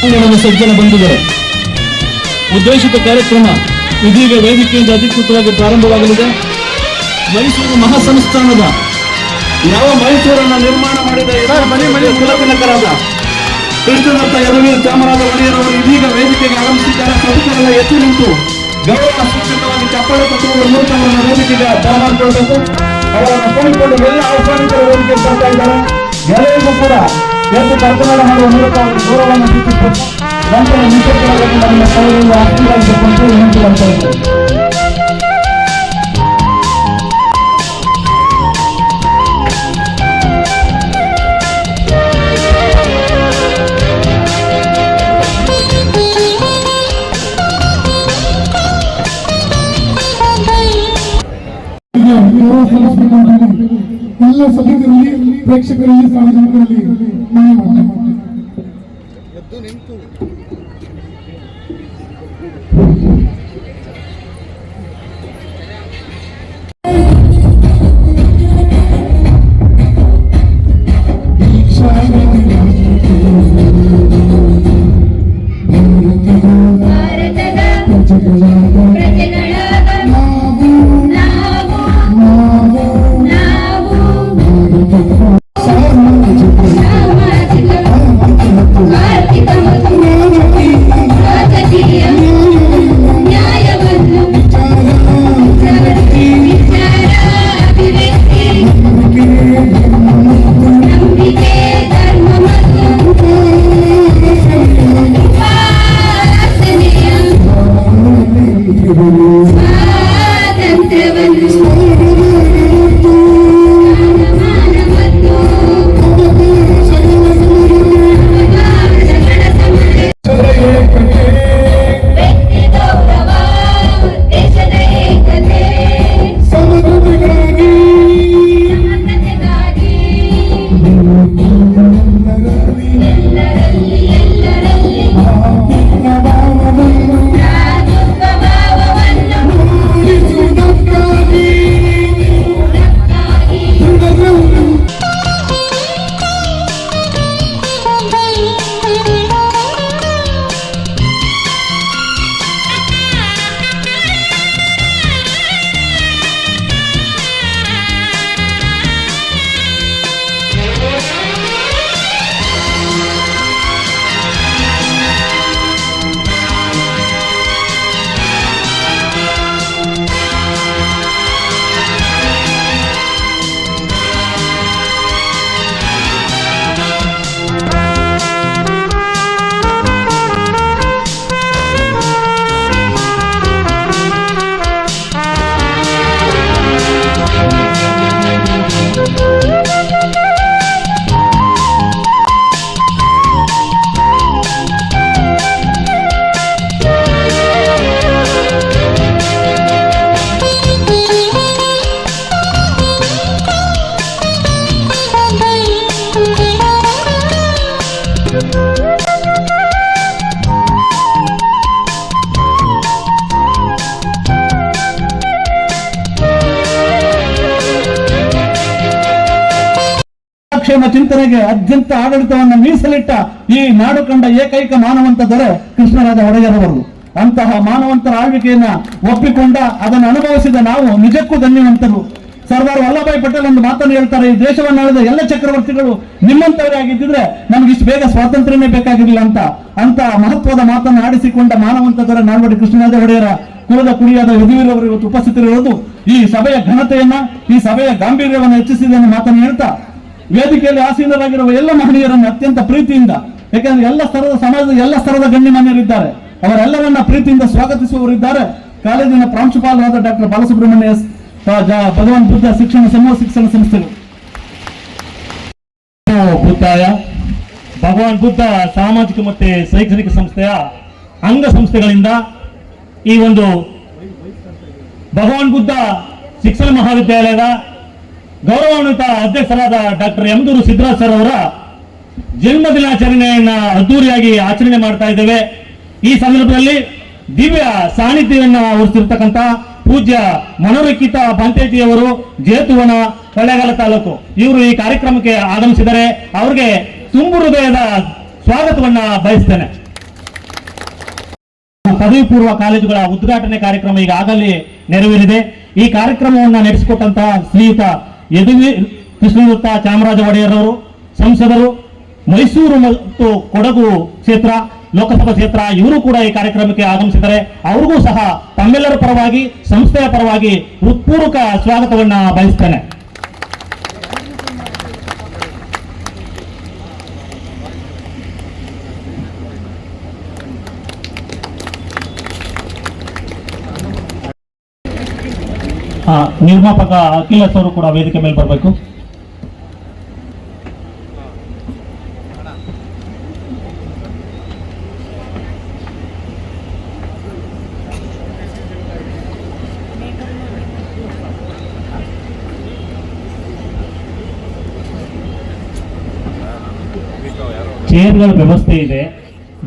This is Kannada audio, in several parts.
ಸಜ್ಜನ ಬಂಧುಗಳು, ಉದ್ದೇಶಿತ ಕಾರ್ಯಕ್ರಮ ಇದೀಗ ವೇದಿಕೆಯಿಂದ ಅಧಿಕೃತವಾಗಿ ಪ್ರಾರಂಭವಾಗಲಿದೆ. ಮೈಸೂರು ಮಹಾಸಂಸ್ಥಾನದ ಮೈಸೂರನ್ನು ನಿರ್ಮಾಣ ಮಾಡಿದ ಕುಲತಿಲಕರಾದ ಕೃಷ್ಣದತ್ತ ಯದುವೀರ್ ಚಾಮರಾಜ ಒಡೆಯರವರು ಇದೀಗ ವೇದಿಕೆಗೆ ಆಗಮಿಸಿದ್ದಾರೆ. ಸದಸ್ಯರೆಲ್ಲ ಎದ್ದು ನಿಂತು ಗೌರವ ಸೂಚಕವಾಗಿ ಚಪ್ಪಾಳೆ ತಟ್ಟುವ ಮೂಲಕ ಅವರನ್ನು ವೇದಿಕೆಗೆ ಬರಮಾಡಿಕೊಳ್ಳಬೇಕು. ಅವರನ್ನು ಕೋರಿಕೊಂಡು ಎಲ್ಲ ಆಹ್ವಾನಿತರ ವೇದಿಕೆಗೆ ಬರ್ತಾ ಇದ್ದಾರೆ. ಎಲ್ಲರಿಗೂ ಕೂಡ ಎದ್ದು ಕರ್ತನಾಡ ಮಾಡುವ ಮೂಲಕ ಅವರು ಗೌರವವನ್ನು ಸೂಚಿಸಬೇಕು. ನಂತರ ನಿಶ್ಚಿತವಾಗಿ ನಮ್ಮ ಕೈಯಿಂದ ಆಶೀರ್ವಾದಿಸಬೇಕು ಅಂತ ವಿನಂತಿ ಮಾಡ್ತಾ ಇದ್ದಾರೆ. ಎಲ್ಲ ಸಭಿಕರಲ್ಲಿ, ಪ್ರೇಕ್ಷಕರಲ್ಲಿ, ಸಾರ್ವಜನಿಕರಲ್ಲಿ ಮನವಿ ಮಾಡ್ತಾರೆ. ಕ್ಷೇಮ ಚಿಂತನೆಗೆ ಅತ್ಯಂತ ಆಡಳಿತವನ್ನು ಮೀಸಲಿಟ್ಟ ಈ ನಾಡು ಕಂಡ ಏಕೈಕ ಮಾನವಂತ ದೊರೆ ಕೃಷ್ಣರಾಜ ಒಡೆಯರವರು. ಅಂತಹ ಮಾನವಂತರ ಆಳ್ವಿಕೆಯನ್ನ ಒಪ್ಪಿಕೊಂಡ ಅದನ್ನು ಅನುಭವಿಸಿದ ನಾವು ನಿಜಕ್ಕೂ ಧನ್ಯವಂತರು. ಸರ್ದಾರ್ ವಲ್ಲಭಾಯ್ ಪಟೇಲ್ ಒಂದು ಮಾತನ್ನು ಹೇಳ್ತಾರೆ, ಈ ದೇಶವನ್ನು ಆಳಿದ ಎಲ್ಲ ಚಕ್ರವರ್ತಿಗಳು ನಿಮ್ಮಂತವರೇ ಆಗಿದ್ದಿದ್ರೆ ನಮ್ಗೆ ಇಷ್ಟು ಬೇಗ ಸ್ವಾತಂತ್ರ್ಯನೇ ಬೇಕಾಗಿರಲಿಲ್ಲ ಅಂತ ಮಹತ್ವದ ಮಾತನ್ನು ಆಡಿಸಿಕೊಂಡ ಮಾನವಂತ ದೊರೆ ನಾಲ್ವಡಿ ಕೃಷ್ಣರಾಜ ಒಡೆಯರ ಕುಲದ ಕುಡಿಯಾದ ಯದುವೀರವರು ಇವತ್ತು ಉಪಸ್ಥಿತರಿರುವುದು ಈ ಸಭೆಯ ಘನತೆಯನ್ನ, ಈ ಸಭೆಯ ಗಾಂಭೀರ್ಯವನ್ನು ಹೆಚ್ಚಿಸಿದೆ ಅನ್ನೋ ಮಾತನ್ನು ಹೇಳ್ತಾ, ವೇದಿಕೆಯಲ್ಲಿ ಆಸೀನರಾಗಿರುವ ಎಲ್ಲ ಮಹನೀಯರನ್ನು ಅತ್ಯಂತ ಪ್ರೀತಿಯಿಂದ, ಯಾಕಂದ್ರೆ ಎಲ್ಲ ಸ್ತರದ ಸಮಾಜದ ಎಲ್ಲ ಸ್ತರದ ಗಣ್ಯಮಾನ್ಯರಿದ್ದಾರೆ, ಅವರೆಲ್ಲರನ್ನ ಪ್ರೀತಿಯಿಂದ ಸ್ವಾಗತಿಸುವವರಿದ್ದಾರೆ. ಕಾಲೇಜಿನ ಪ್ರಾಂಶುಪಾಲರಾದ ಡಾಕ್ಟರ್ ಬಾಲಸುಬ್ರಹ್ಮಣ್ಯ ಎಸ್, ಭಗವಾನ್ ಬುದ್ಧ ಶಿಕ್ಷಣ ಸಮೂಹ ಶಿಕ್ಷಣ ಸಂಸ್ಥೆಗಳು. ಬುದ್ಧಾಯ ಭಗವಾನ್ ಬುದ್ಧ ಸಾಮಾಜಿಕ ಮತ್ತು ಶೈಕ್ಷಣಿಕ ಸಂಸ್ಥೆಯ ಅಂಗ ಸಂಸ್ಥೆಗಳಿಂದ ಈ ಒಂದು ಭಗವಾನ್ ಬುದ್ಧ ಶಿಕ್ಷಣ ಮಹಾವಿದ್ಯಾಲಯದ ಗೌರವಾನ್ವಿತ ಅಧ್ಯಕ್ಷರಾದ ಡಾಕ್ಟರ್ ಯಮದೂರು ಸಿದ್ದರಾಜ್ ಸರ್ ಅವರ ಜನ್ಮ ದಿನಾಚರಣೆಯನ್ನ ಅದ್ದೂರಿಯಾಗಿ ಆಚರಣೆ ಮಾಡ್ತಾ ಇದ್ದೇವೆ. ಈ ಸಂದರ್ಭದಲ್ಲಿ ದಿವ್ಯ ಸಾನ್ನಿಧ್ಯವನ್ನು ವಹಿಸಿರ್ತಕ್ಕಂಥ ಪೂಜ್ಯ ಮನೋರಕ್ಷಿತ ಬಂತೇಜಿಯವರು, ಜೇತುವನ, ಕೊಳ್ಳೇಗಾಲ ತಾಲೂಕು, ಇವರು ಈ ಕಾರ್ಯಕ್ರಮಕ್ಕೆ ಆಗಮಿಸಿದರೆ ಅವರಿಗೆ ತುಂಬು ಹೃದಯದ ಸ್ವಾಗತವನ್ನ ಬಯಸ್ತೇನೆ. ಪದವಿ ಪೂರ್ವ ಕಾಲೇಜುಗಳ ಉದ್ಘಾಟನೆ ಕಾರ್ಯಕ್ರಮ ಈಗಾಗಲೇ ನೆರವೇರಿದೆ. ಈ ಕಾರ್ಯಕ್ರಮವನ್ನು ನಡೆಸಿಕೊಟ್ಟಂತಹ ಶ್ರೀಯುತ ಯದುವೀರ್ ಕೃಷ್ಣದತ್ತ ಚಾಮರಾಜ ಒಡೆಯರ್ ಅವರು, ಸಂಸದರು, ಮೈಸೂರು ಮತ್ತು ಕೊಡಗು ಕ್ಷೇತ್ರ ಲೋಕಸಭಾ ಕ್ಷೇತ್ರ ಇವರು ಕೂಡ ಈ ಕಾರ್ಯಕ್ರಮಕ್ಕೆ ಆಗಮಿಸಿದ್ದಾರೆ. ಅವ್ರಿಗೂ ಸಹ ತಮ್ಮೆಲ್ಲರ ಪರವಾಗಿ ಸಂಸ್ಥೆಯ ಪರವಾಗಿ ಹೃತ್ಪೂರ್ವಕ ಸ್ವಾಗತವನ್ನ ಬಯಸ್ತೇನೆ. ನಿರ್ಮಾಪಕ ಅಖಿಲೇಶ್ ಅವರು ಕೂಡ ವೇದಿಕೆ ಮೇಲೆ ಬರಬೇಕು. ಚೇರ್ಗಳ ವ್ಯವಸ್ಥೆ ಇದೆ,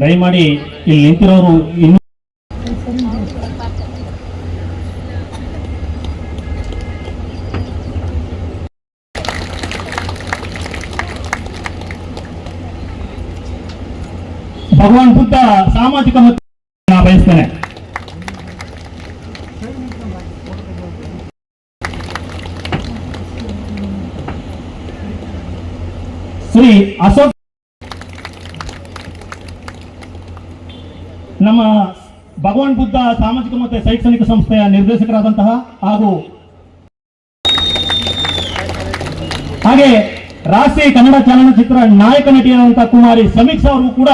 ದಯಮಾಡಿ ಇಲ್ಲಿ ನಿಂತಿರೋರು ಇನ್ನು ಭಗವಾನ್ ಬುದ್ಧ ಸಾಮಾಜಿಕ ಮತ್ತು ಬಯಸ್ತೇನೆ. ಶ್ರೀ ಅಶೋಕ್ ನಮ್ಮ ಭಗವಾನ್ ಬುದ್ಧ ಸಾಮಾಜಿಕ ಮತ್ತು ಶೈಕ್ಷಣಿಕ ಸಂಸ್ಥೆಯ ನಿರ್ದೇಶಕರಾದಂತಹ ಹಾಗೆ ರಾಷ್ಟ್ರೀಯ ಕನ್ನಡ ಚಲನಚಿತ್ರ ನಾಯಕ ನಟಿಯಾದಂತಹ ಕುಮಾರಿ ಸಮೀಕ್ಷಾ ಅವರು ಕೂಡ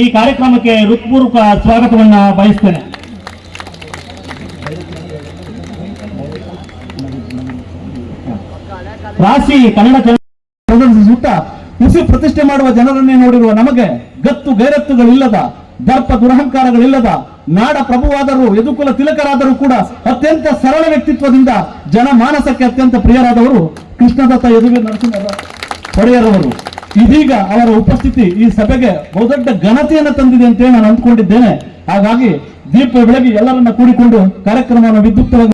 ಈ ಕಾರ್ಯಕ್ರಮಕ್ಕೆ ಹೃತ್ಪೂರ್ವಕ ಸ್ವಾಗತವನ್ನ ಬಯಸ್ತೇನೆ. ರಾಷ್ಟ್ರೀಯ ಕನ್ನಡ ಪ್ರದರ್ಶಿಸುತ್ತಾ ಹುಸಿ ಪ್ರತಿಷ್ಠೆ ಮಾಡುವ ಜನರನ್ನೇ ನೋಡಿರುವ ನಮಗೆ ಗತ್ತು ಗೈರತ್ತುಗಳಿಲ್ಲದ, ದರ್ಪ ದುರಹಂಕಾರಗಳಿಲ್ಲದ ನಾಡ ಪ್ರಭುವಾದರೂ ಯದುಕುಲ ತಿಲಕರಾದರೂ ಕೂಡ ಅತ್ಯಂತ ಸರಳ ವ್ಯಕ್ತಿತ್ವದಿಂದ ಜನಮಾನಸಕ್ಕೆ ಅತ್ಯಂತ ಪ್ರಿಯರಾದವರು ಕೃಷ್ಣದತ್ತ ಯದುವೀರ್ ನರಸಿಂಹ ಒಡೆಯರವರು. ಇದೀಗ ಅವರ ಉಪಸ್ಥಿತಿ ಈ ಸಭೆಗೆ ಬಹುದೊಡ್ಡ ಘನತೆಯನ್ನು ತಂದಿದೆ ಅಂತ ನಾನು ಅಂದ್ಕೊಂಡಿದ್ದೇನೆ. ಹಾಗಾಗಿ ದೀಪ ಬೆಳಗಿ ಎಲ್ಲರನ್ನ ಕೂಡಿಕೊಂಡು ಕಾರ್ಯಕ್ರಮವನ್ನು ವಿದ್ಯುಕ್ತವಾಗಿ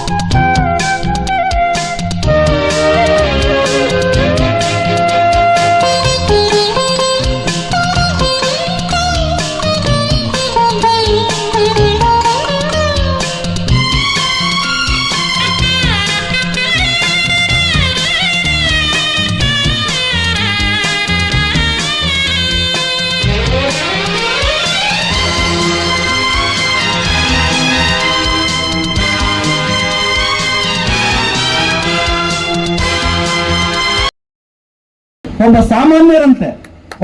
ಒಬ್ಬ ಸಾಮಾನ್ಯರಂತೆ,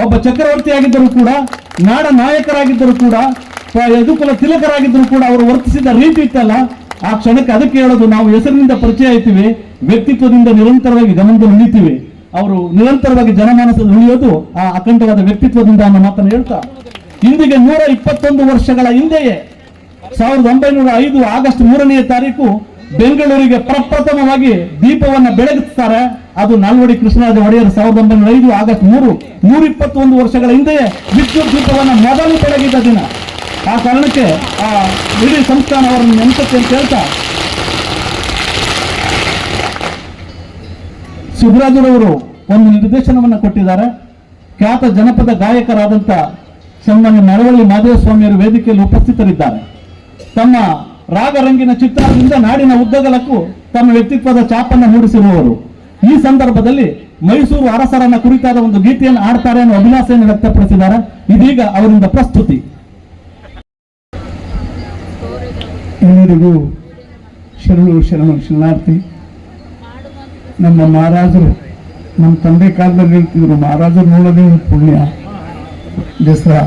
ಒಬ್ಬ ಚಕ್ರವರ್ತಿಯಾಗಿದ್ದರೂ ಕೂಡ, ನಾಡ ನಾಯಕರಾಗಿದ್ದರೂ ಕೂಡ, ಯದುಕುಲ ತಿಲಕರಾಗಿದ್ದರೂ ಕೂಡ ಅವರು ವರ್ತಿಸಿದ ರೀತಿ ಇತ್ತಲ್ಲ, ಆ ಕ್ಷಣಕ್ಕೆ ಅದಕ್ಕೆ ಹೇಳೋದು ನಾವು ಹೆಸರಿನಿಂದ ಪರಿಚಯ ಆಯ್ತೀವಿ, ವ್ಯಕ್ತಿತ್ವದಿಂದ ನಿರಂತರವಾಗಿ ಗಮನದಲ್ಲಿ ಉಳಿತೀವಿ. ಅವರು ನಿರಂತರವಾಗಿ ಜನಮಾನಸದಲ್ಲಿ ಉಳಿಯೋದು ಆ ಅಖಂಡವಾದ ವ್ಯಕ್ತಿತ್ವದಿಂದ ಅನ್ನೋ ಮಾತನ್ನು ಹೇಳ್ತಾ, ಇಂದಿಗೆ 121 ವರ್ಷಗಳ ಹಿಂದೆಯೇ 1905 ಆಗಸ್ಟ್ 3ನೇ ತಾರೀಕು ಬೆಂಗಳೂರಿಗೆ ಪ್ರಪ್ರಥಮವಾಗಿ ದೀಪವನ್ನ ಬೆಳಗಿಸ್ತಾರೆ. ಅದು ನಾಲ್ವಡಿ ಕೃಷ್ಣರಾಜ ಒಡೆಯರ್ 1905 ಆಗಸ್ಟ್ 3, 121 ವರ್ಷಗಳ ಹಿಂದೆಯೇ ವಿದ್ಯುತ್ ದೀಪವನ್ನ ಮೊದಲು ಬೆಳಗಿದ ದಿನ. ಆ ಕಾರಣಕ್ಕೆ ಆ ಇಡೀ ಸಂಸ್ಥಾನ ಅವರನ್ನು ನೆನಪುತ್ತೆ ಅಂತ ಹೇಳ್ತಾ, ಶಿವರಾಜರವರು ಒಂದು ನಿರ್ದೇಶನವನ್ನ ಕೊಟ್ಟಿದ್ದಾರೆ. ಖ್ಯಾತ ಜನಪದ ಗಾಯಕರಾದಂಥ ಸನ್ಮಾನ್ಯ ನರವಳ್ಳಿ ಮಾದೇವ ಸ್ವಾಮಿಯವರು ವೇದಿಕೆಯಲ್ಲಿ ಉಪಸ್ಥಿತರಿದ್ದಾರೆ. ತಮ್ಮ ರಾಗರಂಗಿನ ಚಿತ್ರಣದಿಂದ ನಾಡಿನ ಉದ್ದಗಲಕ್ಕೂ ತಮ್ಮ ವ್ಯಕ್ತಿತ್ವದ ಛಾಪನ್ನು ಮೂಡಿಸಿರುವವರು. ಈ ಸಂದರ್ಭದಲ್ಲಿ ಮೈಸೂರು ಅರಸರನ್ನ ಕುರಿತಾದ ಒಂದು ಗೀತೆಯನ್ನು ಆಡ್ತಾರೆ ಅನ್ನೋ ಅಭಿಲಾಷೆಯನ್ನು ವ್ಯಕ್ತಪಡಿಸಿದ್ದಾರೆ. ಇದೀಗ ಅವರಿಂದ ಪ್ರಸ್ತುತಿ. ಎಲ್ಲರಿಗೂ ಶರಣಾರ್ಥಿ. ನಮ್ಮ ಮಹಾರಾಜರು, ನಮ್ಮ ತಂದೆ ಕಾಲದಲ್ಲಿ ಹೇಳ್ತಿದ್ರು, ಮಹಾರಾಜರು ನೋಡೋದೇ ಪುಣ್ಯ ದಸರಾ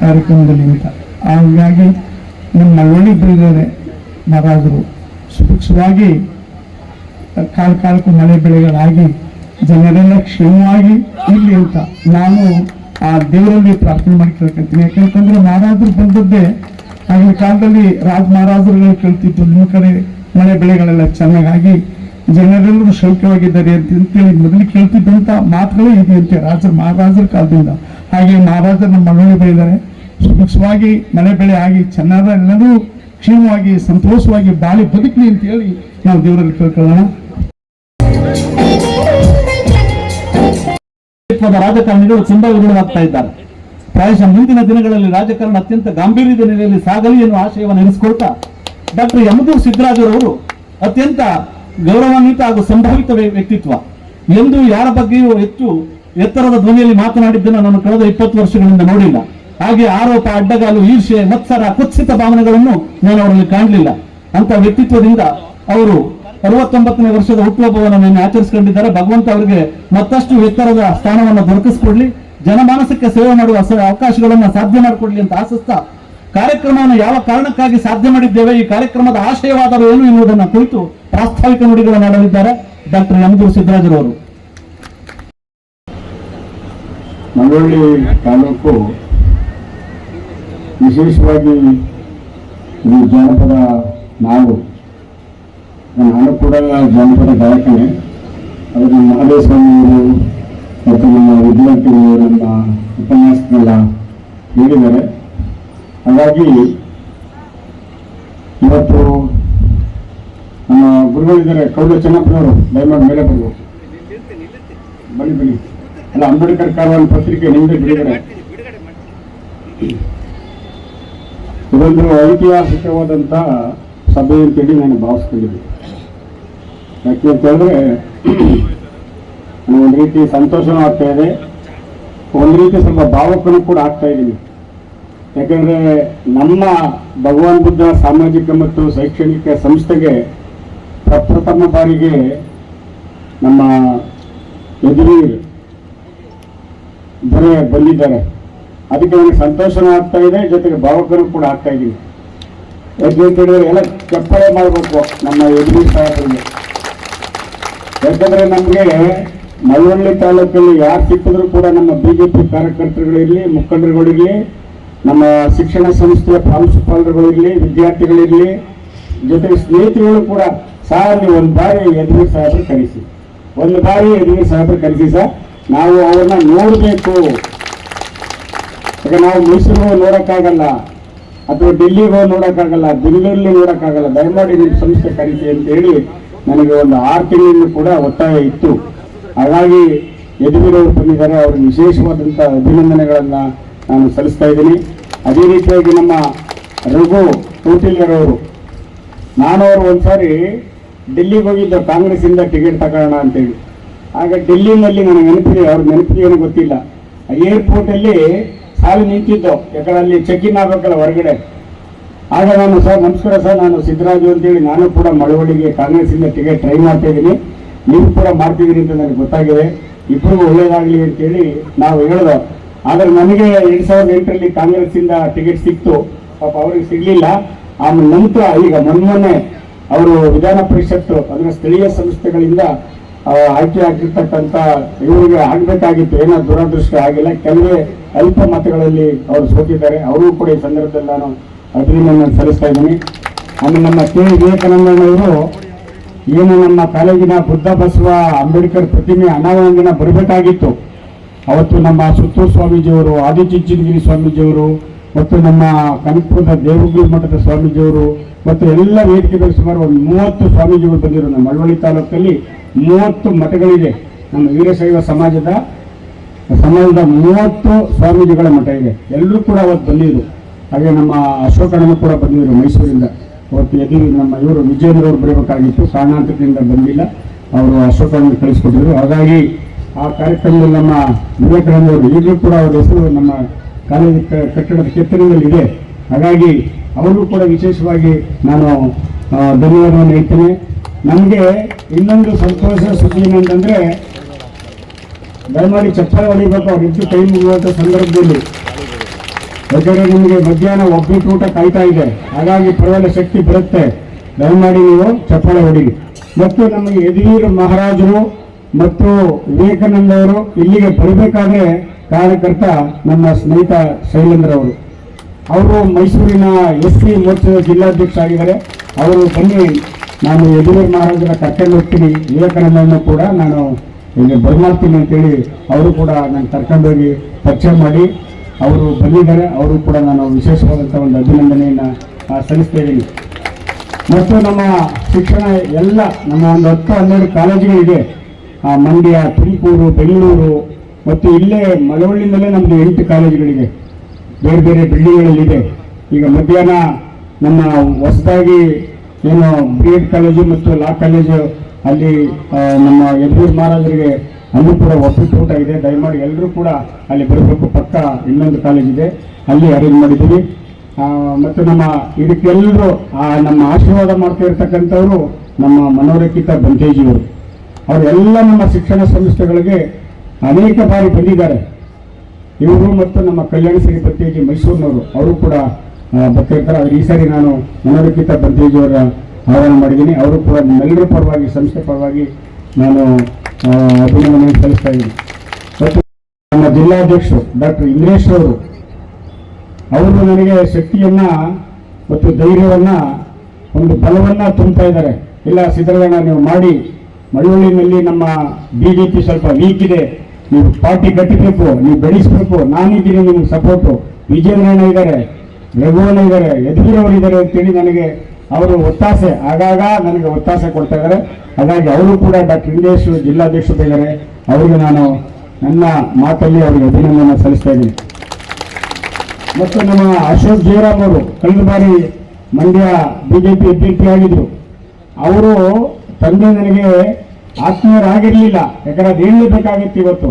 ಕಾರ್ಯಕ್ರಮದಲ್ಲಿ ಅಂತ. ಹಾಗಾಗಿ ನಮ್ಮ ಮಳವಳ್ಳಿ ಬೆಳೆದರೆ ಮಹಾರಾಜರು ಸುಭಿಕ್ಷವಾಗಿ ಕಾಲಕ್ಕೂ ಮಳೆ ಬೆಳೆಗಳಾಗಿ ಜನರೆಲ್ಲ ಕ್ಷೇಮವಾಗಿ ಇರಲಿ ಅಂತ ನಾನು ಆ ದೇವರಲ್ಲಿ ಪ್ರಾರ್ಥನೆ ಮಾಡಿ ಕೇಳ್ಕೊಳ್ತೀನಿ. ಯಾಕಂತಂದ್ರೆ ಮಹಾರಾಜರು ಬಂದದ್ದೇ ಆಗಿನ ಕಾಲದಲ್ಲಿ ಮಹಾರಾಜರುಗಳು ಕೇಳ್ತಿದ್ರು, ನಿಮ್ಮ ಕಡೆ ಮಳೆ ಬೆಳೆಗಳೆಲ್ಲ ಚೆನ್ನಾಗಾಗಿ ಜನರೆಲ್ಲರೂ ಸೌಖ್ಯವಾಗಿದ್ದಾರೆ ಅಂತೇಳಿ ಮೊದಲು ಕೇಳ್ತಿದ್ದಂಥ ಮಾತುಗಳೇ ಇದೆಯಂತೆ ಮಹಾರಾಜರ ಕಾಲದಿಂದ. ಹಾಗೆ ಮಹಾರಾಜರು ನಮ್ಮ ಮಳವಳ್ಳಿ ಬೆಳೆದರೆ ಸುಭಿಕ್ಷವಾಗಿ ಮಳೆ ಬೆಳೆ ಆಗಿ ಎಲ್ಲರೂ ಕ್ಷೇಮವಾಗಿ ಸಂತೋಷವಾಗಿ ಬಾಳಿ ಬದುಕಲಿ ಅಂತ ಹೇಳಿ ನಾವು ದೇವರಲ್ಲಿ ಕೇಳ್ಕೊಳ್ಳೋಣ. ರಾಜಕಾರಣಿಗಳು ತುಂಬಾ ವಿರೋಧವಾಗ್ತಾ ಇದ್ದಾರೆ. ಪ್ರಾಯಶಃ ಮುಂದಿನ ದಿನಗಳಲ್ಲಿ ರಾಜಕಾರಣ ಅತ್ಯಂತ ಗಾಂಭೀರ್ಯದ ನೆಲೆಯಲ್ಲಿ ಸಾಗಲಿ ಎನ್ನುವ ಆಶಯವನ್ನು ಇರಿಸಿಕೊಳ್ತಾ ಡಾಕ್ಟರ್ ಯಮದೂರು ಸಿದ್ದರಾಜರವರು ಅತ್ಯಂತ ಗೌರವಾನ್ವಿತ ಹಾಗೂ ಸಂಭಾವಿತ ವ್ಯಕ್ತಿತ್ವ. ಎಂದು ಯಾರ ಬಗ್ಗೆಯೂ ಹೆಚ್ಚು ಎತ್ತರದ ಧ್ವನಿಯಲ್ಲಿ ಮಾತನಾಡಿದ್ದನ್ನು ನಾನು ಕಳೆದ 20 ವರ್ಷಗಳಿಂದ ನೋಡಿಲ್ಲ. ಹಾಗೆ ಆರೋಪ, ಅಡ್ಡಗಾಲು, ಈರ್ಷೆ, ಮತ್ಸರ, ಕುತ್ಸಿತ ಭಾವನೆಗಳನ್ನು ನಾನು ಅವರಲ್ಲಿ ಕಾಣಲಿಲ್ಲ. ಅಂತ ವ್ಯಕ್ತಿತ್ವದಿಂದ ಅವರು 69ನೇ ವರ್ಷದ ಹುಟ್ಟುಹಬ್ಬವನ್ನು ಆಚರಿಸಿಕೊಂಡಿದ್ದಾರೆ. ಭಗವಂತ ಅವರಿಗೆ ಮತ್ತಷ್ಟು ಎತ್ತರದ ಸ್ಥಾನವನ್ನು ದೊರಕಿಸಿಕೊಡ್ಲಿ, ಜನಮಾನಸಕ್ಕೆ ಸೇವೆ ಮಾಡುವ ಅವಕಾಶಗಳನ್ನು ಸಾಧ್ಯ ಮಾಡಿಕೊಡ್ಲಿ ಅಂತ ಆಶಿಸ್ತಾ, ಕಾರ್ಯಕ್ರಮವನ್ನು ಯಾವ ಕಾರಣಕ್ಕಾಗಿ ಸಾಧ್ಯ ಮಾಡಿದ್ದೇವೆ, ಈ ಕಾರ್ಯಕ್ರಮದ ಆಶಯವಾದರೂ ಏನು ಎನ್ನುವುದನ್ನು ಕುರಿತು ಪ್ರಾಸ್ತಾವಿಕ ನುಡಿಗಳನ್ನು ಆಡಲಿದ್ದಾರೆ ಡಾಕ್ಟರ್ ಯಮದೂರು ಸಿದ್ದರಾಜರವರು. ಮಳವಳ್ಳಿ ತಾಲೂಕು ವಿಶೇಷವಾಗಿ ಈ ಜಾನಪದ ನಾನು ಕೂಡ ಜಾನಪದ ಗಾಯಕನೇ. ಅವರು ಮಹದೇವಸ್ವಾಮಿಯವರು ಮತ್ತು ನಮ್ಮ ವಿದ್ಯಾರ್ಥಿಗಳು ನಮ್ಮ ಉಪನ್ಯಾಸನೆಲ್ಲ ಹೇಳಿದ್ದಾರೆ. ಹಾಗಾಗಿ ಇವತ್ತು ನಮ್ಮ ಗುರುಗಳಿದ್ದಾರೆ, ಕೌಲ ಚೆನ್ನಪ್ಪನವರು, ದಯಮಾಡಿ ಮೇಲೆ ಬರಬೇಕು. ಬನ್ನಿ ಅಲ್ಲ, ಅಂಬೇಡ್ಕರ್ ಕಾರವಾರ ಪತ್ರಿಕೆ ನಿಮ್ಮದೇ ಬಿಡುಗಡೆ. ಇದೊಂದು ಐತಿಹಾಸಿಕವಾದಂಥ ಸಭೆ ಅಂತೇಳಿ ನಾನು ಭಾವಿಸ್ಕೊಂಡಿದ್ದೆ. ಯಾಕೆ ಅಂತ ಹೇಳಿದ್ರೆ ಒಂದು ರೀತಿ ಸಂತೋಷನೂ ಆಗ್ತಾ ಇದೆ, ಒಂದು ರೀತಿ ಸ್ವಲ್ಪ ಭಾವಕನೂ ಕೂಡ ಆಗ್ತಾ ಇದ್ದೀನಿ. ಯಾಕೆಂದರೆ ನಮ್ಮ ಭಗವಾನ್ ಬುದ್ಧ ಸಾಮಾಜಿಕ ಮತ್ತು ಶೈಕ್ಷಣಿಕ ಸಂಸ್ಥೆಗೆ ಪ್ರಪ್ರಥಮ ಬಾರಿಗೆ ನಮ್ಮ ಯದುವೀರ್ ದೊರೆ ಬಂದಿದ್ದಾರೆ. ಅದಕ್ಕೆ ನನಗೆ ಸಂತೋಷನೂ ಆಗ್ತಾ ಇದೆ, ಜೊತೆಗೆ ಭಾವಕನೂ ಕೂಡ ಆಗ್ತಾ ಇದ್ದೀನಿ. ಯಾಕೆ ಅಂತ ಹೇಳಿದ್ರೆ ಎಲ್ಲ ಚಪ್ಪಾಳೆ ಮಾಡಬೇಕು ನಮ್ಮ ಯದುವೀರ್ ಸಾಹೇಬರಿಗೆ. ಯಾಕಂದರೆ ನಮಗೆ ಮಳವಳ್ಳಿ ತಾಲೂಕಲ್ಲಿ ಯಾರು ಸಿಕ್ಕಿದ್ರು ಕೂಡ ನಮ್ಮ BJP ಕಾರ್ಯಕರ್ತರುಗಳಿರಲಿ, ಮುಖಂಡರುಗಳಿರಲಿ, ನಮ್ಮ ಶಿಕ್ಷಣ ಸಂಸ್ಥೆಯ ಪ್ರಾಂಶುಪಾಲರುಗಳಿರಲಿ, ವಿದ್ಯಾರ್ಥಿಗಳಿರಲಿ, ಜೊತೆಗೆ ಸ್ನೇಹಿತರುಗಳು ಕೂಡ ಸರ್ ನೀವು ಒಂದು ಬಾರಿ ಯದುವೀರ್ ಸಾಹೇಬರು ಕರೆಸಿ, ಒಂದು ಬಾರಿ ಯದುವೀರ್ ಸಾಹೇಬರು ಕರೆಸಿ ಸರ್, ನಾವು ಅವ್ರನ್ನ ನೋಡಬೇಕು. ಯಾಕೆ ನಾವು ಮೈಸೂರಿಗೆ ನೋಡೋಕ್ಕಾಗಲ್ಲ, ಅಥವಾ ಡೆಲ್ಲಿಗೆ ಹೋಗಿ ನೋಡೋಕ್ಕಾಗಲ್ಲ, ಬೆಂಗಳೂರಲ್ಲಿ ನೋಡೋಕ್ಕಾಗಲ್ಲ, ದಯಮಾಡಿ ನಿಮ್ಮ ಸಂಸ್ಥೆ ಕರೆಸಿ ಅಂತ ಹೇಳಿ ನನಗೆ ಒಂದು 6 ತಿಂಗಳಿಂದ ಕೂಡ ಒತ್ತಾಯ ಇತ್ತು. ಹಾಗಾಗಿ ಯದುವೀರ್ ಅವರು ಬಂದಿದ್ದಾರೆ, ಅವ್ರಿಗೆ ವಿಶೇಷವಾದಂಥ ಅಭಿನಂದನೆಗಳನ್ನು ನಾನು ಸಲ್ಲಿಸ್ತಾ ಇದ್ದೀನಿ. ಅದೇ ರೀತಿಯಾಗಿ ನಮ್ಮ ರಘು ತೋಟಿಲ್ಯರವರು, ನಾನು ಅವರು ಒಂದ್ಸಾರಿ ಡೆಲ್ಲಿಗೆ ಹೋಗಿದ್ದ ಕಾಂಗ್ರೆಸ್ಸಿಂದ ಟಿಕೆಟ್ ತಗೋಣ ಅಂತೇಳಿ. ಆಗ ಡೆಲ್ಲಿನಲ್ಲಿ ನನಗೆ ನೆನಪಿದೆ, ಅವ್ರ ನೆನಪಿಗೆ ಏನೂ ಗೊತ್ತಿಲ್ಲ. ಏರ್ಪೋರ್ಟಲ್ಲಿ ಸಾಲು ನಿಂತಿದ್ದು, ಯಾಕಂದ್ರೆ ಅಲ್ಲಿ ಚೆಕ್ ಇನ್ ಆಗಬೇಕಲ್ಲ ಹೊರಗಡೆ. ಆಗ ನಾನು ಸರ್ ನಮಸ್ಕಾರ ಸರ್, ನಾನು ಸಿದ್ದರಾಜು ಅಂತೇಳಿ ನಾನು ಕೂಡ ಮಳವಳ್ಳಿಗೆ ಕಾಂಗ್ರೆಸ್ಸಿಂದ ಟಿಕೆಟ್ ಟ್ರೈ ಮಾಡ್ತಾ ಇದ್ದೀನಿ, ನೀವು ಕೂಡ ಮಾಡ್ತಿದ್ದೀರಿ ಅಂತ ನನಗೆ ಗೊತ್ತಾಗಿದೆ, ಇಬ್ಬರಿಗೂ ಒಳ್ಳೇದಾಗಲಿ ಅಂತೇಳಿ ನಾವು ಹೇಳಿದೋ. ಆದರೆ ನನಗೆ 2008ರಲ್ಲಿ ಕಾಂಗ್ರೆಸ್ಸಿಂದ ಟಿಕೆಟ್ ಸಿಕ್ತು, ಪಾಪ ಅವ್ರಿಗೆ ಸಿಗಲಿಲ್ಲ. ಆಮೇಲೆ ನಂತರ ಈಗ ಮೊನ್ನೆ ಅವರು ವಿಧಾನ ಪರಿಷತ್ತು ಅದರ ಸ್ಥಳೀಯ ಸಂಸ್ಥೆಗಳಿಂದ ಆಯ್ಕೆ ಆಗಿರ್ತಕ್ಕಂಥ ಇವರಿಗೆ ಆಗಬೇಕಾಗಿತ್ತು, ಏನೋ ದುರದೃಷ್ಟ ಆಗಿಲ್ಲ, ಕೆಲವೇ ಅಲ್ಪ ಮತಗಳಲ್ಲಿ ಅವರು ಸೋತಿದ್ದಾರೆ. ಅವರು ಕೂಡ ಈ ಸಂದರ್ಭದಲ್ಲಿ ನಾನು ಅಭಿನಂದನೆ ಸಲ್ಲಿಸ್ತಾ ಇದ್ದೀನಿ. ಆಮೇಲೆ ನಮ್ಮ ಕೆ ವಿವೇಕಾನಂದನವರು ಏನು ನಮ್ಮ ಕಾಲೇಜಿನ ಬುದ್ಧ ಬಸವ ಅಂಬೇಡ್ಕರ್ ಪ್ರತಿಮೆ ಅನಾವರಣದಿಂದ ಬರಬೇಕಾಗಿತ್ತು, ಅವತ್ತು ನಮ್ಮ ಸುತ್ತೂರು ಸ್ವಾಮೀಜಿಯವರು, ಆದಿಚುಂಚನಗಿರಿ ಸ್ವಾಮೀಜಿಯವರು ಮತ್ತು ನಮ್ಮ ಕನಕಪುರದ ದೇವಗುರು ಮಠದ ಸ್ವಾಮೀಜಿಯವರು ಮತ್ತು ಎಲ್ಲ ವೇದಿಕೆಗಳು ಸುಮಾರು ಒಂದು 30 ಸ್ವಾಮೀಜಿಗಳು ಬಂದಿರು. ನಮ್ಮ ಮಳವಳ್ಳಿ ತಾಲೂಕಲ್ಲಿ 30 ಮಠಗಳಿದೆ. ನಮ್ಮ ವೀರಶೈವ ಸಮಾಜದ 30 ಸ್ವಾಮೀಜಿಗಳ ಮಠ ಇದೆ. ಎಲ್ಲರೂ ಕೂಡ ಅವತ್ತು ಬಂದಿದ್ರು. ಹಾಗೆ ನಮ್ಮ ಅಶೋಕಣ್ಣನು ಕೂಡ ಬಂದಿದ್ರು ಮೈಸೂರಿಂದ. ಅವತ್ತು ಎದುರು ನಮ್ಮ ಇವರು ವಿಜೇಂದ್ರ ಅವರು ಬರಬೇಕಾಗಿತ್ತು, ಕಾರಣಾಂತರದಿಂದ ಬಂದಿಲ್ಲ, ಅವರು ಅಶೋಕಣ್ಣನ ಕಳಿಸ್ಕೊಟ್ಟಿದ್ರು. ಹಾಗಾಗಿ ಆ ಕಾರ್ಯಕ್ರಮದಲ್ಲಿ ನಮ್ಮ ವಿವೇಕಾನಂದ ಅವರು ಈಗಲೂ ಕೂಡ ಅವರ ಹೆಸರು ನಮ್ಮ ಕಾಲೇಜು ಕಟ್ಟಡದ ಕೆತ್ತನೆಯಲ್ಲಿ ಇದೆ. ಹಾಗಾಗಿ ಅವ್ರಿಗೂ ಕೂಡ ವಿಶೇಷವಾಗಿ ನಾನು ಧನ್ಯವಾದವನ್ನು ಹೇಳ್ತೇನೆ. ನಮಗೆ ಇನ್ನೊಂದು ಸಂತೋಷ ಸುದ್ದಿ ಏನಂತಂದರೆ, ದಯಮಾಡಿ ಚಪ್ಪಾಳೆ ಹೊಡಿಬೇಕು ಅವ್ರು ಇದ್ದು ಕೈ ಮುಗಿಯುವಂಥ ಸಂದರ್ಭದಲ್ಲಿ. ಯಾಕಂದರೆ ನಿಮಗೆ ಮಧ್ಯಾಹ್ನ ಒಬ್ಬಟ್ಟು ಊಟ ಕಾಯ್ತಾ ಇದೆ, ಹಾಗಾಗಿ ಪರವಾಗಿಲ್ಲ ಶಕ್ತಿ ಬರುತ್ತೆ, ದಯಮಾಡಿ ನೀವು ಚಪ್ಪಾಳೆ ಹೊಡಿರಿ. ಮತ್ತು ನಮಗೆ ಯದುವೀರ್ ಮಹಾರಾಜರು ಮತ್ತು ವಿವೇಕಾನಂದ ಅವರು ಇಲ್ಲಿಗೆ ಬರಬೇಕಾದ್ರೆ ಕಾರ್ಯಕರ್ತ ನಮ್ಮ ಸ್ನೇಹಿತ ಶೈಲೇಂದ್ರ ಅವರು ಮೈಸೂರಿನ SC ಮೋರ್ಚಾದ ಜಿಲ್ಲಾಧ್ಯಕ್ಷ ಆಗಿದ್ದಾರೆ. ಅವರು ಬನ್ನಿ, ನಾನು ಯದುವೀರ್ ಮಹಾರಾಜರ ಕರ್ಕೊಂಡು ಹೋಗ್ತೀನಿ, ವಿವೇಕಾನಂದನ್ನು ಕೂಡ ನಾನು ಇಲ್ಲಿ ಬರ್ಮಾಡ್ತೀನಿ ಅಂತೇಳಿ ಅವರು ಕೂಡ ನಾನು ಕರ್ಕೊಂಡೋಗಿ ಪರಿಚಯ ಮಾಡಿ ಅವರು ಬಂದಿದ್ದಾರೆ. ಅವರು ಕೂಡ ನಾನು ವಿಶೇಷವಾದಂಥ ಒಂದು ಅಭಿನಂದನೆಯನ್ನು ಸಲ್ಲಿಸ್ತಾ ಇದ್ದೀನಿ. ಮತ್ತು ನಮ್ಮ ಶಿಕ್ಷಣ ಎಲ್ಲ ನಮ್ಮ ಒಂದು 10-12 ಕಾಲೇಜುಗಳಿದೆ. ಮಂಡ್ಯ, ತುಮಕೂರು, ಬೆಂಗಳೂರು, ಮತ್ತು ಇಲ್ಲೇ ಮಳವಳ್ಳಿನಲ್ಲೇ ನಮ್ಮದು 8 ಕಾಲೇಜುಗಳಿದೆ, ಬೇರೆ ಬೇರೆ ಬಿಲ್ಡಿಂಗ್ಗಳಲ್ಲಿದೆ. ಈಗ ಮಧ್ಯಾಹ್ನ ನಮ್ಮ ಹೊಸದಾಗಿ ಏನು BEd ಕಾಲೇಜು ಮತ್ತು ಲಾ ಕಾಲೇಜು ಅಲ್ಲಿ ನಮ್ಮ ಯದುವೀರ್ ಮಹಾರಾಜರಿಗೆ ಅಲ್ಲೂ ಕೂಡ ಒಪ್ಪಿಟ್ಟು ಊಟ ಇದೆ. ದಯಮಾಡಿ ಎಲ್ಲರೂ ಕೂಡ ಅಲ್ಲಿ ಬರಬೇಕು. ಪಕ್ಕ ಇನ್ನೊಂದು ಕಾಲೇಜ್ ಇದೆ, ಅಲ್ಲಿ ಅರೇಂಜ್ ಮಾಡಿದ್ದೀವಿ. ಮತ್ತು ನಮ್ಮ ಇದಕ್ಕೆಲ್ಲರೂ ನಮ್ಮ ಆಶೀರ್ವಾದ ಮಾಡ್ತಾ ಇರ್ತಕ್ಕಂಥವರು ನಮ್ಮ ಮನೋರಕಿತ ಬಂತೇಜಿಯವರು. ಅವರೆಲ್ಲ ನಮ್ಮ ಶಿಕ್ಷಣ ಸಂಸ್ಥೆಗಳಿಗೆ ಅನೇಕ ಬಾರಿ ಬಂದಿದ್ದಾರೆ. ಇವರು ಮತ್ತು ನಮ್ಮ ಕಲ್ಯಾಣ ಶ್ರೀ ಬಂತೇಜಿ ಮೈಸೂರಿನವರು, ಅವರು ಕೂಡ ಬರ್ತಿರ್ತಾರೆ. ಆದರೆ ಈ ಸಾರಿ ನಾನು ಮನೋರಕಿತ ಬಂತೇಜಿಯವರ ಆಹ್ವಾನ ಮಾಡಿದ್ದೀನಿ. ಅವರು ಕೂಡ ನಮ್ಮೆಲ್ಲರ ಪರವಾಗಿ, ಸಂಸ್ಥೆ ಪರವಾಗಿ ನಾನು ಅಭಿನಂದನೆ ಸಲ್ಲಿಸ್ತಾ ಇದ್ದೀನಿ. ಮತ್ತು ನಮ್ಮ ಜಿಲ್ಲಾಧ್ಯಕ್ಷರು ಡಾಕ್ಟರ್ ಇಂದ್ರೇಶ್ ಅವರು ನನಗೆ ಶಕ್ತಿಯನ್ನ ಮತ್ತು ಧೈರ್ಯವನ್ನ, ಒಂದು ಬಲವನ್ನ ತುಂಬ್ತಾ ಇದ್ದಾರೆ. ಇಲ್ಲ ಸಿದ್ದರಾಮಯ್ಯ, ನೀವು ಮಾಡಿ, ಮಳವಳ್ಳಿನಲ್ಲಿ ನಮ್ಮ BJP ಸ್ವಲ್ಪ ವೀಕ್ ಇದೆ, ನೀವು ಪಾರ್ಟಿ ಕಟ್ಟಬೇಕು, ನೀವು ಬೆಳೆಸಬೇಕು, ನಾನಿದ್ದೀನಿ ನಿಮ್ಗೆ ಸಪೋರ್ಟು. ವಿಜೇಂದ್ರಣ್ಣ ಇದ್ದಾರೆ, ರಘುವಣ್ಣ ಇದ್ದಾರೆ, ಯದುವೀರವರು ಇದ್ದಾರೆ ಅಂತೇಳಿ ನನಗೆ ಅವರು ಒತ್ತಾಸೆ, ಆಗಾಗ ನನಗೆ ಒತ್ತಾಸೆ ಕೊಡ್ತಾ ಇದ್ದಾರೆ. ಹಾಗಾಗಿ ಅವರು ಕೂಡ ಡಾಕ್ಟರ್ ಇಂದೇಶ್ ಜಿಲ್ಲಾಧ್ಯಕ್ಷರು ಇದ್ದಾರೆ, ಅವರಿಗೆ ನಾನು ನನ್ನ ಮಾತಲ್ಲಿ ಅವರಿಗೆ ಅಭಿನಂದನೆ ಸಲ್ಲಿಸ್ತಾ ಇದ್ದೀನಿ. ಮತ್ತು ನಮ್ಮ ಅಶೋಕ್ ಜಯರಾಮ್ ಅವರು ಕಳೆದ ಬಾರಿ ಮಂಡ್ಯ BJP ಅಭ್ಯರ್ಥಿಯಾಗಿದ್ದರು. ಅವರು ತಂದೆ ನನಗೆ ಆತ್ಮೀಯರಾಗಿರಲಿಲ್ಲ, ಯಾಕಂದ್ರೆ ಅದು ಹೇಳಲೇಬೇಕಾಗಿತ್ತು. ಇವತ್ತು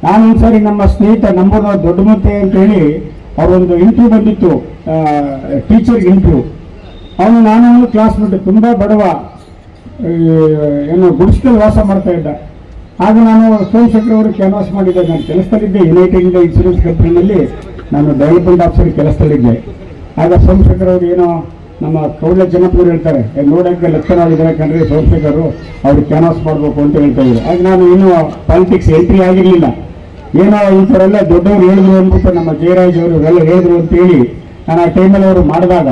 ನಾನೊಂದ್ಸರಿ ನಮ್ಮ ಸ್ನೇಹಿತ ನಂಬರ್ ದೊಡ್ಡಮತ್ತೆ ಅಂತೇಳಿ ಅವರೊಂದು ಇಂಟರ್ವ್ಯೂ ಬಂದಿತ್ತು, ಟೀಚರ್ ಇಂಟರ್ವ್ಯೂ. ನಾನು ಕ್ಲಾಸ್ಮೇಟ್, ತುಂಬ ಬಡವ, ಏನು ಗುಡಿಸ್ದಲ್ಲಿ ವಾಸ ಮಾಡ್ತಾ ಇದ್ದ. ಆಗ ನಾನು ಸೋಮಶೇಖರ್ ಅವರು ಕ್ಯಾನ್ವಾಸ್ ಮಾಡಿದ್ದೆ. ನಾನು ಕೆಲಸದಲ್ಲಿದ್ದೆ, ಯುನೈಟೆಡ್ ಇಂಡಿಯಾ ಇನ್ಶೂರೆನ್ಸ್ ಕಂಪ್ನಿನಲ್ಲಿ ನಾನು ಡೆವಲಪ್ಮೆಂಟ್ ಆಫೀಸರ್ ಕೆಲಸದಲ್ಲಿದ್ದೆ. ಆಗ ಸೋಮಶೇಖರ್ ಅವರು ಏನೋ ನಮ್ಮ ಕೌಡ್ಲ ಜನಪದರು ಹೇಳ್ತಾರೆ, ನೋಡೋಕ್ಕೆ ಲಕ್ಷಣವಾಗಿದ್ದಾರೆ ಕಣ್ರಿ ಸೋಮಶೇಖರ್, ಅವ್ರು ಕ್ಯಾನ್ವಾಸ್ ಮಾಡಬೇಕು ಅಂತ ಹೇಳ್ತಾ ಇದ್ರು. ಆಗ ನಾನು ಇನ್ನೂ ಪಾಲಿಟಿಕ್ಸ್ ಎಂಟ್ರಿ ಆಗಿರಲಿಲ್ಲ. ಏನೋ ಈ ಥರ ಎಲ್ಲ ದೊಡ್ಡವರು ಹೇಳಿದ್ರು ಅಂದ್ಬಿಟ್ಟು, ನಮ್ಮ ಜಯರಾಜ್ ಅವರು ಇವೆಲ್ಲ ಹೇಳಿದ್ರು ಅಂತೇಳಿ ನಾನು ಆ ಟೈಮಲ್ಲಿ ಅವರು ಮಾಡಿದಾಗ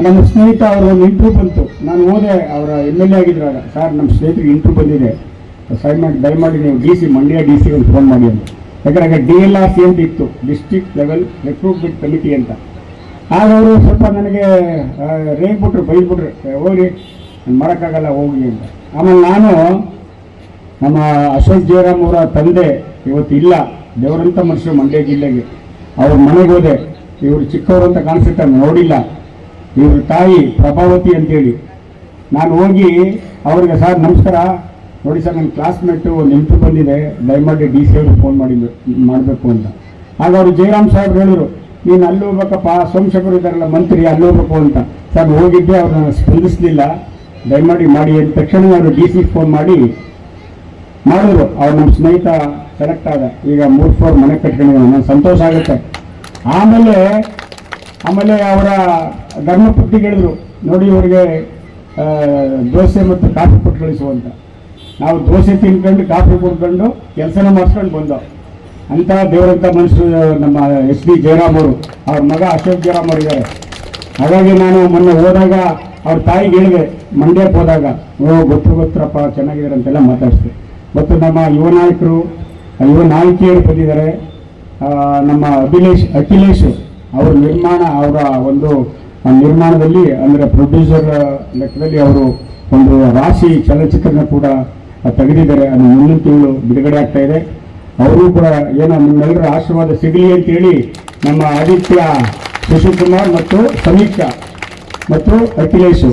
ನಮ್ಮ ಸ್ನೇಹಿತ ಅವರು ಒಂದು ಇಂಟ್ರ್ಯೂ ಬಂತು. ನಾನು ಹೋದೆ, ಅವರ MLA ಆಗಿದ್ರಾಗ, ಸರ್ ನಮ್ಮ ಸ್ನೇಹಿತರಿಗೆ ಇಂಟ್ರ್ಯೂ ಬಂದಿದೆ, ದಯಮಾಡಿ ನೀವು DC ಮಂಡ್ಯ DC ಒಂದು ಫೋನ್ ಮಾಡಿ ಅಂತ. ಯಾಕಂದ್ರೆ DLRC ಅಂತ ಇತ್ತು, ಡಿಸ್ಟ್ರಿಕ್ಟ್ ಲೆವೆಲ್ ರಿಕ್ರೂಟ್ಮೆಂಟ್ ಕಮಿಟಿ ಅಂತ. ಆಗ ಅವರು ಸ್ವಲ್ಪ ನನಗೆ ರೇಗ್ಬಿಟ್ರು, ಬೈದ್ಬಿಟ್ರು, ಹೋಗಿ ನಾನು ಮಾಡೋಕ್ಕಾಗಲ್ಲ ಹೋಗಿ ಅಂತ. ಆಮೇಲೆ ನಾನು ನಮ್ಮ ಅಶೋಕ್ ಜಯರಾಮ್ ಅವರ ತಂದೆ ಇವತ್ತು ಇಲ್ಲ, ದೇವರಂತ ಮನುಷ್ಯರು ಮಂಡ್ಯ ಜಿಲ್ಲೆಗೆ, ಅವ್ರ ಮನೆಗೆ ಹೋದೆ. ಇವರು ಚಿಕ್ಕವರು ಅಂತ ಕಾಣಿಸುತ್ತೆ, ನೋಡಿಲ್ಲ. ಇವ್ರ ತಾಯಿ ಪ್ರಭಾವತಿ ಅಂತೇಳಿ. ನಾನು ಹೋಗಿ ಅವ್ರಿಗೆ, ಸರ್ ನಮಸ್ಕಾರ, ನೋಡಿ ಸರ್ ನನ್ನ ಕ್ಲಾಸ್ಮೇಟು ಒಂದು ಇಂಟ್ರ್ಯೂ ಬಂದಿದೆ, ದಯಮಾಡಿ DC ಅವ್ರಿಗೆ ಫೋನ್ ಮಾಡಬೇಕು ಅಂತ. ಆಗ ಅವರು ಜಯರಾಮ್ ಸಾಹೇಬ್ರು ಹೇಳಿದ್ರು, ನೀನು ಅಲ್ಲಿ ಹೋಗ್ಬೇಕಪ್ಪ, ಸೋಮಶೇಖರ್ ಇದ್ದಾರಲ್ಲ ಮಂತ್ರಿ, ಅಲ್ಲಿ ಹೋಗ್ಬೇಕು ಅಂತ. ಸರ್ ಹೋಗಿದ್ದೆ, ಅವ್ರನ್ನ ಸ್ಪಂದಿಸಲಿಲ್ಲ, ದಯಮಾಡಿ ಮಾಡಿ ಅಂತ ತಕ್ಷಣ ಅವರು DC ಫೋನ್ ಮಾಡಿದ್ರು. ಅವ್ರು ನಮ್ಮ ಸ್ನೇಹಿತ ಸೆಲೆಕ್ಟ್ ಆದ, ಈಗ 3 ಫ್ಲೋರ್ ಮನೆ ಕಟ್ಕೊಂಡಿದ್ದಾನೆ, ನನಗೆ ಸಂತೋಷ ಆಗುತ್ತೆ. ಆಮೇಲೆ ಅವರ ಧರ್ಮಪತ್ನಿಗೆ ಹೇಳಿದ್ರು, ನೋಡಿ ಇವರಿಗೆ ದೋಸೆ ಮತ್ತು ಕಾಫಿ ಕೊಟ್ಟು ಕಳಿಸುವಂತ. ನಾವು ದೋಸೆ ತಿನ್ಕೊಂಡು ಕಾಫಿ ಕುಡ್ಕೊಂಡು ಕೆಲಸನ ಮಾಡಿಸ್ಕೊಂಡು ಬಂದೋ. ಅಂತ ದೇವರಂತ ಮನುಷ್ಯರು ನಮ್ಮ SD ಜಯರಾಮ್ ಅವರು, ಅವ್ರ ಮಗ ಅಶೋಕ್ ಜಯರಾಮ್ ಅವರು ಇದ್ದಾರೆ. ಹಾಗಾಗಿ ನಾನು ಮೊನ್ನೆ ಹೋದಾಗ ಅವ್ರ ತಾಯಿಗೆ ಹೇಳಿದೆ, ಮಂಡ್ಯಕ್ಕೆ ಹೋದಾಗ, ಗೊತ್ತರಪ್ಪ ಚೆನ್ನಾಗಿದ್ದಾರೆ ಅಂತೆಲ್ಲ ಮಾತಾಡಿಸ್ದೆ. ಮತ್ತು ನಮ್ಮ ಯುವ ನಾಯಕಿಯರು ಬಂದಿದ್ದಾರೆ. ನಮ್ಮ ಅಖಿಲೇಶ್ ಅವರ ಅವರ ಒಂದು ನಿರ್ಮಾಣದಲ್ಲಿ, ಅಂದರೆ ಪ್ರೊಡ್ಯೂಸರ್ ಲೆಕ್ಕದಲ್ಲಿ ಅವರು ಒಂದು ರಾಶಿ ಚಲನಚಿತ್ರನ ಕೂಡ ತೆಗೆದಿದ್ದಾರೆ. ಅದು ಮುಂದಿನ ತಿಂಗಳು ಬಿಡುಗಡೆ ಆಗ್ತಾ ಇದೆ. ಅವರು ಕೂಡ ಏನೋ ನಿಮ್ಮೆಲ್ಲರ ಆಶೀರ್ವಾದ ಸಿಗಲಿ ಅಂತೇಳಿ ನಮ್ಮ ಆದಿತ್ಯ, ಸುಶೀಲ್ಕುಮಾರ್ ಮತ್ತು ಸಮೀಕ್ಷಾ ಮತ್ತು ಅಖಿಲೇಶ್,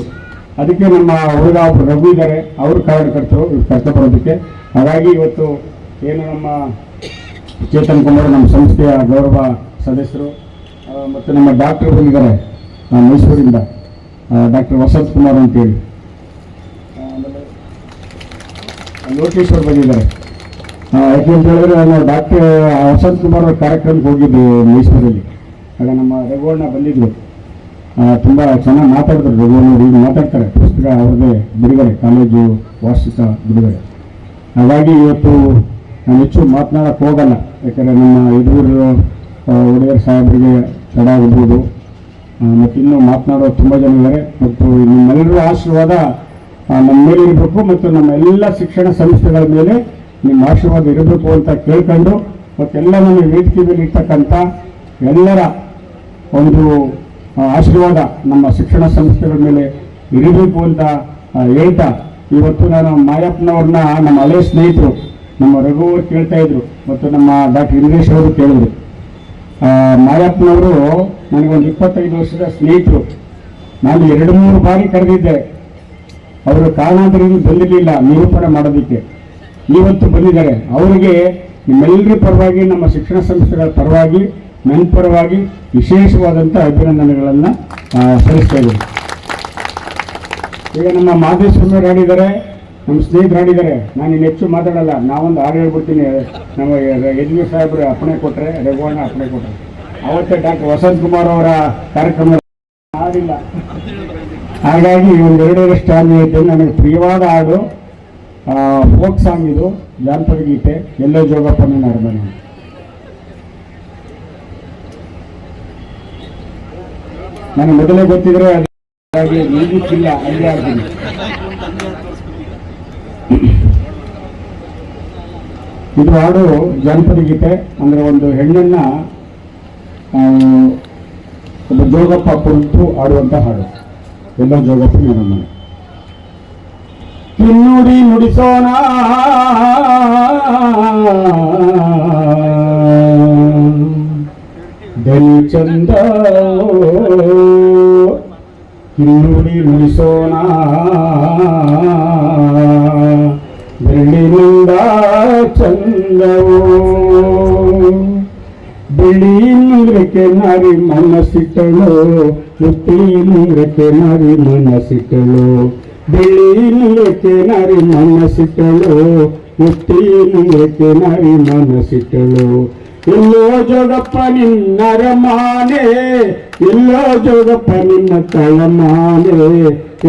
ಅದಕ್ಕೆ ನಮ್ಮ ಹುಡುಗ ಒಬ್ಬರು ರಘು ಇದ್ದಾರೆ, ಅವರು ಕಾರ್ಯಕರ್ತರು ಕರ್ಕೊಂಡು ಬರೋದಕ್ಕೆ. ಹಾಗಾಗಿ ಇವತ್ತು ಏನು ನಮ್ಮ ಚೇತನ್ ಕುಮಾರ್ ನಮ್ಮ ಸಂಸ್ಥೆಯ ಗೌರವ ಸದಸ್ಯರು, ಮತ್ತು ನಮ್ಮ ಡಾಕ್ಟರ್ ಬಂದಿದ್ದಾರೆ ಮೈಸೂರಿಂದ, ಡಾಕ್ಟರ್ ವಸಂತ್ ಕುಮಾರ್ ಅಂತೇಳಿ, ಆಮೇಲೆ ಲೋಕೇಶ್ವರ್ ಬಂದಿದ್ದಾರೆ. ಯಾಕೆ ಅಂತ ಹೇಳಿದ್ರೆ, ನಾವು ಡಾಕ್ಟರ್ ವಸಂತ್ ಕುಮಾರ್ ಅವ್ರ ಕಾರ್ಯಕ್ರಮಕ್ಕೆ ಹೋಗಿದ್ವಿ ಮೈಸೂರಲ್ಲಿ. ಆಗ ನಮ್ಮ ರಘುವಣ್ಣ ಬಂದಿದ್ರು, ತುಂಬ ಚೆನ್ನಾಗಿ ಮಾತಾಡಿದ್ರು. ರಘುವಣ್ಣರು ಈಗ ಮಾತಾಡ್ತಾರೆ, ಪುಸ್ತಕ ಅವ್ರದ್ದೇ ಬಿಡುಗಡೆ, ಕಾಲೇಜು ವಾರ್ಷಿಕ ಬಿಡುಗಡೆ. ಹಾಗಾಗಿ ಇವತ್ತು ನಾನು ಹೆಚ್ಚು ಮಾತನಾಡಕ್ಕೆ ಹೋಗಲ್ಲ, ಯಾಕಂದರೆ ನಮ್ಮ ಯದುವೀರ್ ಒಡೆಯರ್ ಸಾಹೇಬರಿಗೆ ತಡ ಆಗ್ಬೋದು, ಮತ್ತು ಇನ್ನೂ ಮಾತನಾಡೋ ತುಂಬ ಜನ ಇದ್ದಾರೆ. ಮತ್ತು ನಿಮ್ಮೆಲ್ಲರ ಆಶೀರ್ವಾದ ನಮ್ಮ ಮೇಲೆ ಇರಬೇಕು, ಮತ್ತು ನಮ್ಮ ಎಲ್ಲ ಶಿಕ್ಷಣ ಸಂಸ್ಥೆಗಳ ಮೇಲೆ ನಿಮ್ಮ ಆಶೀರ್ವಾದ ಇರಬೇಕು ಅಂತ ಕೇಳ್ಕೊಂಡು, ಮತ್ತೆಲ್ಲ ನಮ್ಮ ವೇದಿಕೆ ಮೇಲೆ ಇರ್ತಕ್ಕಂಥ ಎಲ್ಲರ ಒಂದು ಆಶೀರ್ವಾದ ನಮ್ಮ ಶಿಕ್ಷಣ ಸಂಸ್ಥೆಗಳ ಮೇಲೆ ಇರಬೇಕು ಅಂತ ಹೇಳ್ತಾ, ಇವತ್ತು ನಾನು ಮಾಯಪ್ಪನವ್ರನ್ನ, ನಮ್ಮ ಹಳೆಯ ಸ್ನೇಹಿತರು ನಮ್ಮ ರಘು ಅವರು ಕೇಳ್ತಾ ಇದ್ರು ಮತ್ತು ನಮ್ಮ ಡಾಕ್ಟರ್ ಇಂದ್ರೇಶ್ ಅವರು ಕೇಳಿದ್ರು. ಮಾಯಪ್ಪನವರು ನನಗೊಂದು 25 ವರ್ಷದ ಸ್ನೇಹಿತರು. ನಾನು 2-3 ಬಾರಿ ಕರೆದಿದ್ದೆ, ಅವರು ಕಾರಣಾಂತರದಿಂದ ಬಂದಿರಲಿಲ್ಲ ನಿರೂಪಣೆ ಮಾಡೋದಕ್ಕೆ. ಇವತ್ತು ಬಂದಿದ್ದಾರೆ. ಅವರಿಗೆ ನಿಮ್ಮೆಲ್ಲರ ಪರವಾಗಿ, ನಮ್ಮ ಶಿಕ್ಷಣ ಸಂಸ್ಥೆಗಳ ಪರವಾಗಿ, ನನ್ನ ಪರವಾಗಿ ವಿಶೇಷವಾದಂಥ ಅಭಿನಂದನೆಗಳನ್ನು ಸಲ್ಲಿಸ್ತಾ ಇದ್ದೀನಿ. ಈಗ ನಮ್ಮ ಮಾದೇಶ್ವರ ಆಡಿದ್ದಾರೆ, ನಮ್ಮ ಸ್ನೇಹಿತರು ಆಡಿದ್ದಾರೆ. ನಾನು ಇನ್ನು ಹೆಚ್ಚು ಮಾತಾಡಲ್ಲ. ನಾವೊಂದು ಹಾಡು ಹೇಳ್ಬಿಡ್ತೀನಿ. ನಮ್ಮ ಯಜ್ಞ ಸಾಹೇಬರು ಅಪ್ಪಣೆ ಕೊಟ್ಟರೆ, ರಘುವಣ್ಣ ಅಪ್ಪಣೆ ಕೊಟ್ಟರೆ. ಅವತ್ತೇ ಡಾಕ್ಟರ್ ವಸಂತ್ ಕುಮಾರ್ ಅವರ ಕಾರ್ಯಕ್ರಮ ಹಾಡಿಲ್ಲ, ಹಾಗಾಗಿ ಒಂದು 2 ಸ್ಟಾಂಡ್ ಹೇಳ್ತೇನೆ. ನನಗೆ ಪ್ರಿಯವಾದ ಹಾಡು ಫೋಕ್ ಸಾಂಗ್ ಇದು, ಜಾನಪದ ಗೀತೆ, ಎಲ್ಲೋ ಜೋಗಪ್ಪನ ಅರಮನೆ. ನನಗೆ ಮೊದಲೇ ಗೊತ್ತಿದ್ರೆ ಹಾಗಾಗಿ ನೀಗಿಕ್ಕಿಲ್ಲ, ಅಲ್ಲಿ ಆಡ್ತೀನಿ. ಇದು ಹಾಡು ಜಾನಪದ ಗೀತೆ. ಅಂದರೆ ಒಂದು ಹೆಣ್ಣನ್ನ ಒಬ್ಬ ಜೋಗಪ್ಪ ಕುರಿತು ಆಡುವಂಥ ಹಾಡು, ಎಲ್ಲೋ ಜೋಗಪ್ಪನ ಅರಮನೆ. ಕಿನ್ನುಡಿ ನುಡಿಸೋಣ ದನಿ ಚಂದ, ಕಿನ್ನುಡಿ ನುಡಿಸೋಣ ಬೆಳ್ಳಿನಿಂದ ಚಂದವು. ಬಿಳಿ ಮುಂಗ್ರಕ್ಕೆ ನಾರಿ ಮನಸ್ಸಿಟ್ಟಳು, ಮುತ್ತಿ ಮುಂಗ್ರಕ್ಕೆ ನಾರಿ ಮನಸ್ಸಿಟ್ಟಳು. ಬಿಳಿ ಮುಂಗ್ರಕ್ಕೆ ನಾರಿ ಮನಸ್ಸಿಟ್ಟಳು, ಮುತ್ತಿ ಮುಂಗ್ರಕ್ಕೆ ನಾರಿ ಮನಸ್ಸಿಟ್ಟಳು. ಎಲ್ಲೋ ಜೋಗಪ್ಪ ನಿನ್ನ ಅರಮಾನೆ, ಎಲ್ಲೋ ಜೋಗಪ್ಪ ನಿನ್ನ ತಳಮಾನೆ,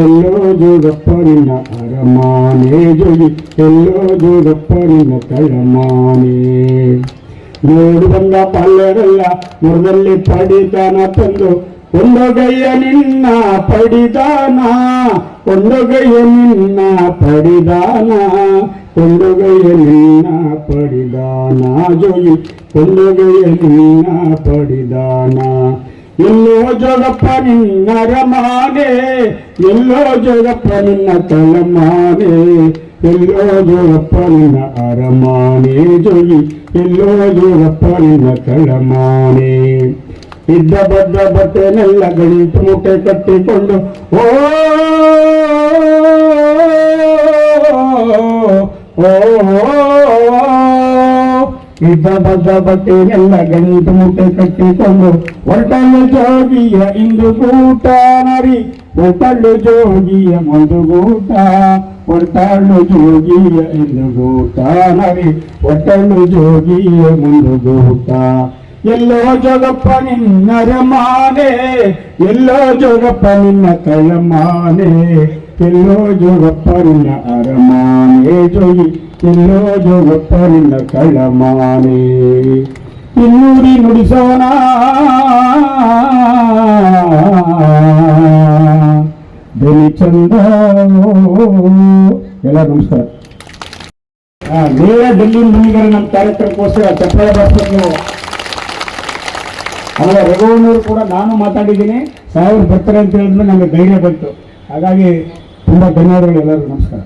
ಎಲ್ಲೋ ಜೋಗಪ್ಪ ನಿನ್ನ ಅರಮಾನೆ ಜೋಗಿ, ಎಲ್ಲೋ ಜೋಗಪ್ಪ ನಿನ್ನ ತಳಮಾನೆ. ನೋಡುವಂಗ ಪಾಲ್ಯರೆಲ್ಲ ಮುರದಲ್ಲಿ ಪಡಿದಾನ ತಂದು, ಕೊಂಡೊಗಯ್ಯ ನಿನ್ನ ಪಡಿದಾನ, ಕೊಂಡೊಗಯ್ಯ ನಿನ್ನ ಪಡಿದಾನ, ಕೊಂಡೊಗಯ್ಯ ನಿನ್ನ ಪಡಿದಾನ ಜೋಗಿ, ಕೊಂಡೊಗಯ್ಯ ನಿನ್ನ ಪಡಿದಾನ. ಎಲ್ಲೋ ಜೋಗಪ್ಪ ನಿನ್ನ ಅರಮಾನೆ, ಎಲ್ಲೋ ಜೋಗಪ್ಪ ನಿನ್ನ ತಳಮಾನೆ, ಎಲ್ಲೋ ಜೋಗಪ್ಪ ನಿನ್ನ ಅರಮಾನೆ ಜೋಗಿ, ಎಲ್ಲೋ ಜೋಗಪ್ಪ ನಿನ್ನ ತಳಮಾನೆ. ಇದ್ದ ಬದ್ದ ಬಟ್ಟೆನೆಲ್ಲ ಗಣಿತ ಮುಟ್ಟೆ ಕಟ್ಟಿಕೊಂಡು, ಓ ಇದ್ದ ಬದ್ದ ಬಟ್ಟೆನೆಲ್ಲ ಗಣಿತ ಮುಟ್ಟೆ ಕಟ್ಟಿಕೊಂಡು, ಹೊರಟಲ್ಲು ಜೋಗಿಯ ಇಂದು ಗೂಟ ನರಿ, ಹೊರಟಲ್ಲು ಜೋಗಿಯ ಒಂದು ಗೂಟ, ಹೊರಟಲ್ಲು ಜೋಗಿಯ ಇಂದು ಗೂಟ ನರಿ, ಹೊರಟಲ್ಲು ಜೋಗಿಯ ಒಂದು ಗೂಟ. ಎಲ್ಲೋ ಜೋಗಪ್ಪ ನಿನ್ನ ಅರಮಾನೆ, ಎಲ್ಲೋ ಜೋಗಪ್ಪ ನಿನ್ನ ತಳಮಾನೆ, ಎಲ್ಲೋ ಜೋಗಪ್ಪ ನಿನ್ನ ಅರಮಾನೆ ಜೋಗಿ, ಎಲ್ಲೋ ಜೋಗಪ್ಪ ನಿನ್ನ ತಳಮಾನೆ. ಕಿನ್ನೂರಿ ನುಡಿಸೋಣ ಬೆಲಿ ಚಂದ. ಎಲ್ಲ ನಮಸ್ಕಾರ. ನೇರ ಡೆಲ್ಲಿ ಮುನಿಗರ ನಮ್ಮ ಕಾರ್ಯಕ್ರಮಕ್ಕೋಸ್ಕರ ಚಪ್ಪಾಳ ಬಾರಿಸಬೇಕು. ಆಮೇಲೆ ರಘುವಣ್ಣವರು ಕೂಡ ನಾನು ಮಾತಾಡಿದ್ದೀನಿ, ಸಾಹೇಬರು ಬರ್ತಾರೆ ಅಂತ ಹೇಳಿದ್ಮೇಲೆ ನಮಗೆ ಧೈರ್ಯ ಬಂತು. ಹಾಗಾಗಿ ತುಂಬ ಧನ್ಯವಾದಗಳು ಎಲ್ಲರಿಗೂ. ನಮಸ್ಕಾರ.